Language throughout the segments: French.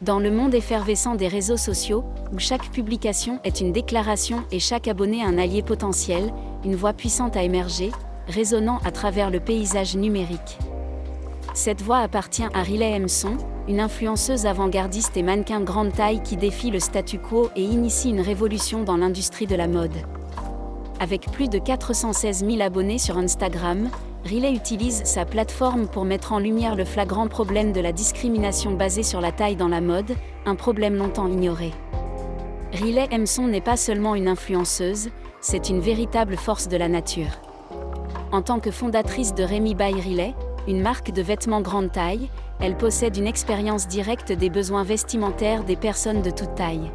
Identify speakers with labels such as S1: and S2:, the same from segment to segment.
S1: Dans le monde effervescent des réseaux sociaux, où chaque publication est une déclaration et chaque abonné un allié potentiel, une voix puissante a émergé, résonnant à travers le paysage numérique. Cette voix appartient à Riley Hameson, une influenceuse avant-gardiste et mannequin de grande taille qui défie le statu quo et initie une révolution dans l'industrie de la mode. Avec plus de 416 000 abonnés sur Instagram, Riley utilise sa plateforme pour mettre en lumière le flagrant problème de la discrimination basée sur la taille dans la mode, un problème longtemps ignoré. Riley Hameson n'est pas seulement une influenceuse, c'est une véritable force de la nature. En tant que fondatrice de Remi by Riley, une marque de vêtements grande taille, elle possède une expérience directe des besoins vestimentaires des personnes de toute taille.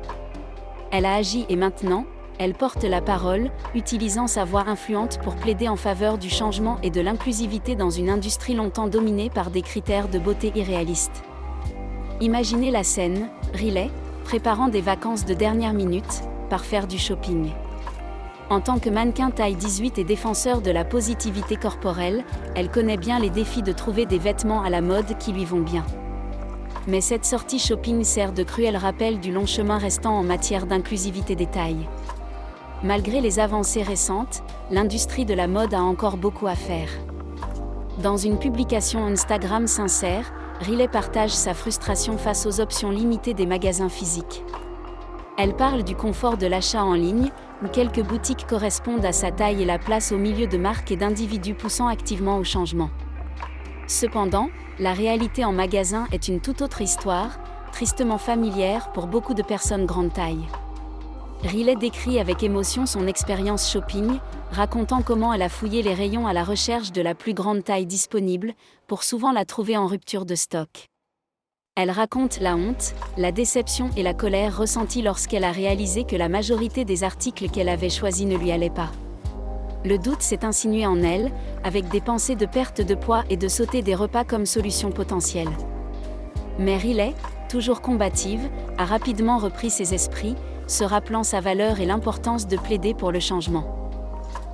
S1: Elle a agi et maintenant, elle porte la parole, utilisant sa voix influente pour plaider en faveur du changement et de l'inclusivité dans une industrie longtemps dominée par des critères de beauté irréalistes. Imaginez la scène, Riley, préparant des vacances de dernière minute, part faire du shopping. En tant que mannequin taille 18 et défenseur de la positivité corporelle, elle connaît bien les défis de trouver des vêtements à la mode qui lui vont bien. Mais cette sortie shopping sert de cruel rappel du long chemin restant en matière d'inclusivité des tailles. Malgré les avancées récentes, l'industrie de la mode a encore beaucoup à faire. Dans une publication Instagram sincère, Riley partage sa frustration face aux options limitées des magasins physiques. Elle parle du confort de l'achat en ligne, où quelques boutiques correspondent à sa taille et la place au milieu de marques et d'individus poussant activement au changement. Cependant, la réalité en magasin est une toute autre histoire, tristement familière pour beaucoup de personnes grande taille. Riley décrit avec émotion son expérience shopping, racontant comment elle a fouillé les rayons à la recherche de la plus grande taille disponible, pour souvent la trouver en rupture de stock. Elle raconte la honte, la déception et la colère ressenties lorsqu'elle a réalisé que la majorité des articles qu'elle avait choisis ne lui allaient pas. Le doute s'est insinué en elle, avec des pensées de perte de poids et de sauter des repas comme solution potentielle. Mais Riley, toujours combative, a rapidement repris ses esprits, se rappelant sa valeur et l'importance de plaider pour le changement.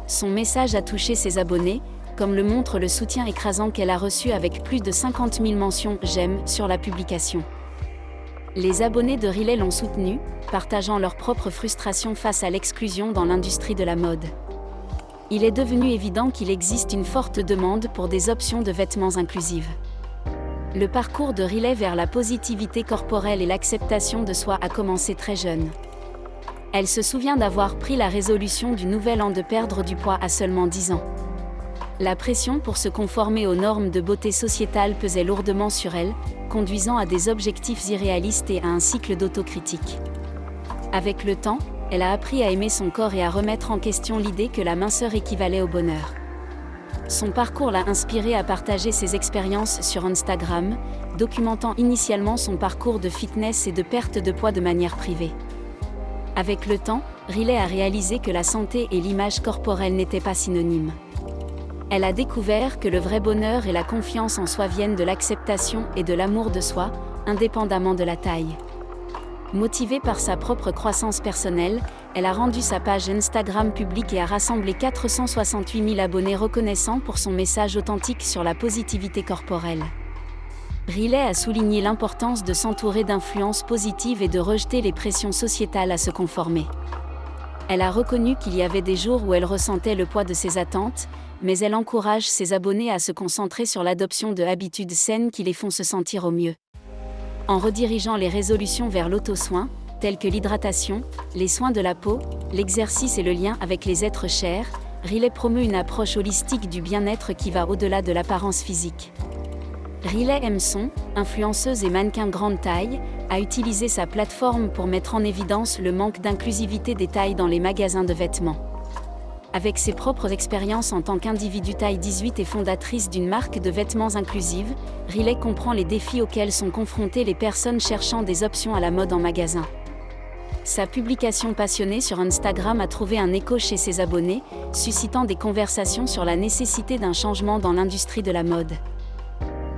S1: Son message a touché ses abonnés, comme le montre le soutien écrasant qu'elle a reçu avec plus de 50 000 mentions « j'aime » sur la publication. Les abonnés de Riley l'ont soutenue, partageant leur propre frustration face à l'exclusion dans l'industrie de la mode. Il est devenu évident qu'il existe une forte demande pour des options de vêtements inclusives. Le parcours de Riley vers la positivité corporelle et l'acceptation de soi a commencé très jeune. Elle se souvient d'avoir pris la résolution du nouvel an de perdre du poids à seulement 10 ans. La pression pour se conformer aux normes de beauté sociétale pesait lourdement sur elle, conduisant à des objectifs irréalistes et à un cycle d'autocritique. Avec le temps, elle a appris à aimer son corps et à remettre en question l'idée que la minceur équivalait au bonheur. Son parcours l'a inspirée à partager ses expériences sur Instagram, documentant initialement son parcours de fitness et de perte de poids de manière privée. Avec le temps, Riley a réalisé que la santé et l'image corporelle n'étaient pas synonymes. Elle a découvert que le vrai bonheur et la confiance en soi viennent de l'acceptation et de l'amour de soi, indépendamment de la taille. Motivée par sa propre croissance personnelle, elle a rendu sa page Instagram publique et a rassemblé 468 000 abonnés reconnaissants pour son message authentique sur la positivité corporelle. Riley a souligné l'importance de s'entourer d'influences positives et de rejeter les pressions sociétales à se conformer. Elle a reconnu qu'il y avait des jours où elle ressentait le poids de ses attentes, mais elle encourage ses abonnés à se concentrer sur l'adoption de habitudes saines qui les font se sentir au mieux. En redirigeant les résolutions vers l'auto-soin, tels que l'hydratation, les soins de la peau, l'exercice et le lien avec les êtres chers, Riley promeut une approche holistique du bien-être qui va au-delà de l'apparence physique. Riley Hameson, influenceuse et mannequin grande taille, a utilisé sa plateforme pour mettre en évidence le manque d'inclusivité des tailles dans les magasins de vêtements. Avec ses propres expériences en tant qu'individu taille 18 et fondatrice d'une marque de vêtements inclusive, Riley comprend les défis auxquels sont confrontées les personnes cherchant des options à la mode en magasin. Sa publication passionnée sur Instagram a trouvé un écho chez ses abonnés, suscitant des conversations sur la nécessité d'un changement dans l'industrie de la mode.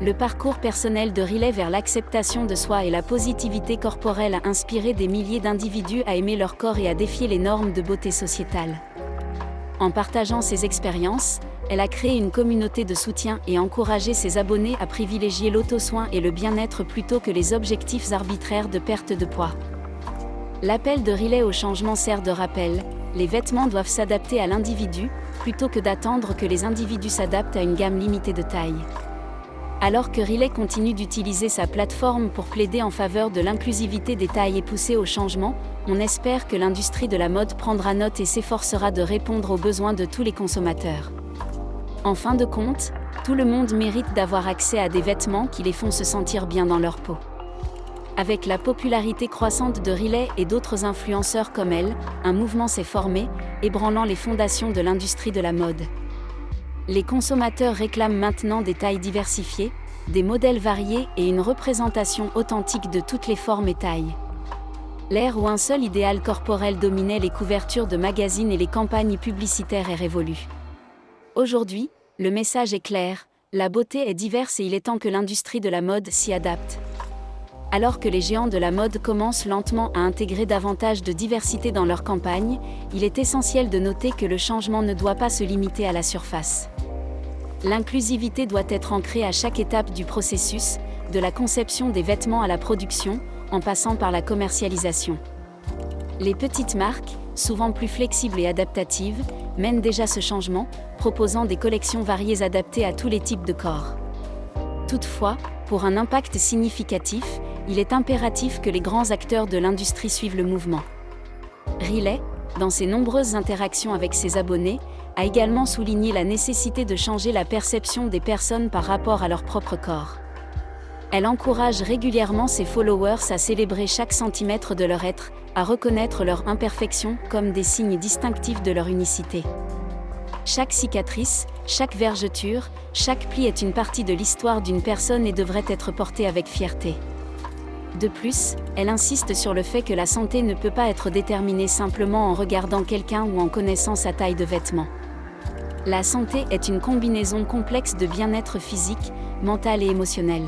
S1: Le parcours personnel de Riley vers l'acceptation de soi et la positivité corporelle a inspiré des milliers d'individus à aimer leur corps et à défier les normes de beauté sociétale. En partageant ses expériences, Elle a créé une communauté de soutien et encouragé ses abonnés à privilégier l'auto-soin et le bien-être plutôt que les objectifs arbitraires de perte de poids. L'appel de Riley au changement sert de rappel, les vêtements doivent s'adapter à l'individu, plutôt que d'attendre que les individus s'adaptent à une gamme limitée de tailles. Alors que Riley continue d'utiliser sa plateforme pour plaider en faveur de l'inclusivité des tailles et pousser au changement, on espère que l'industrie de la mode prendra note et s'efforcera de répondre aux besoins de tous les consommateurs. En fin de compte, tout le monde mérite d'avoir accès à des vêtements qui les font se sentir bien dans leur peau. Avec la popularité croissante de Riley et d'autres influenceurs comme elle, un mouvement s'est formé, ébranlant les fondations de l'industrie de la mode. Les consommateurs réclament maintenant des tailles diversifiées, des modèles variés et une représentation authentique de toutes les formes et tailles. L'ère où un seul idéal corporel dominait les couvertures de magazines et les campagnes publicitaires est révolue. Aujourd'hui, le message est clair, la beauté est diverse et il est temps que l'industrie de la mode s'y adapte. Alors que les géants de la mode commencent lentement à intégrer davantage de diversité dans leurs campagnes, il est essentiel de noter que le changement ne doit pas se limiter à la surface. L'inclusivité doit être ancrée à chaque étape du processus, de la conception des vêtements à la production, en passant par la commercialisation. Les petites marques, souvent plus flexibles et adaptatives, mènent déjà ce changement, proposant des collections variées adaptées à tous les types de corps. Toutefois, pour un impact significatif, il est impératif que les grands acteurs de l'industrie suivent le mouvement. Riley, dans ses nombreuses interactions avec ses abonnés, a également souligné la nécessité de changer la perception des personnes par rapport à leur propre corps. Elle encourage régulièrement ses followers à célébrer chaque centimètre de leur être, à reconnaître leurs imperfections comme des signes distinctifs de leur unicité. Chaque cicatrice, chaque vergeture, chaque pli est une partie de l'histoire d'une personne et devrait être portée avec fierté. De plus, elle insiste sur le fait que la santé ne peut pas être déterminée simplement en regardant quelqu'un ou en connaissant sa taille de vêtements. La santé est une combinaison complexe de bien-être physique, mental et émotionnel.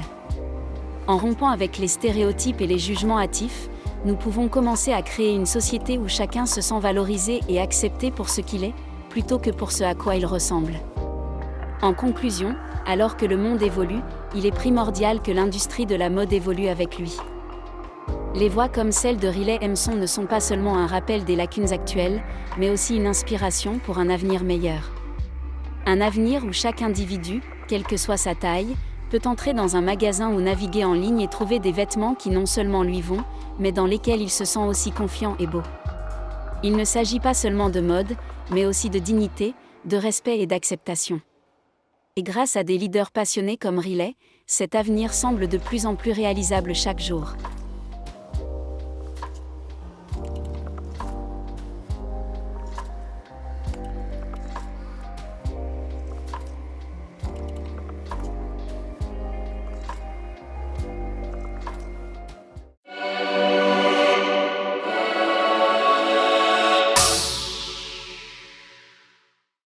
S1: En rompant avec les stéréotypes et les jugements hâtifs, nous pouvons commencer à créer une société où chacun se sent valorisé et accepté pour ce qu'il est, plutôt que pour ce à quoi il ressemble. En conclusion, alors que le monde évolue, il est primordial que l'industrie de la mode évolue avec lui. Les voix comme celle de Riley Emson ne sont pas seulement un rappel des lacunes actuelles, mais aussi une inspiration pour un avenir meilleur. Un avenir où chaque individu, quelle que soit sa taille, peut entrer dans un magasin ou naviguer en ligne et trouver des vêtements qui non seulement lui vont, mais dans lesquels il se sent aussi confiant et beau. Il ne s'agit pas seulement de mode, mais aussi de dignité, de respect et d'acceptation. Et grâce à des leaders passionnés comme Riley, cet avenir semble de plus en plus réalisable chaque jour.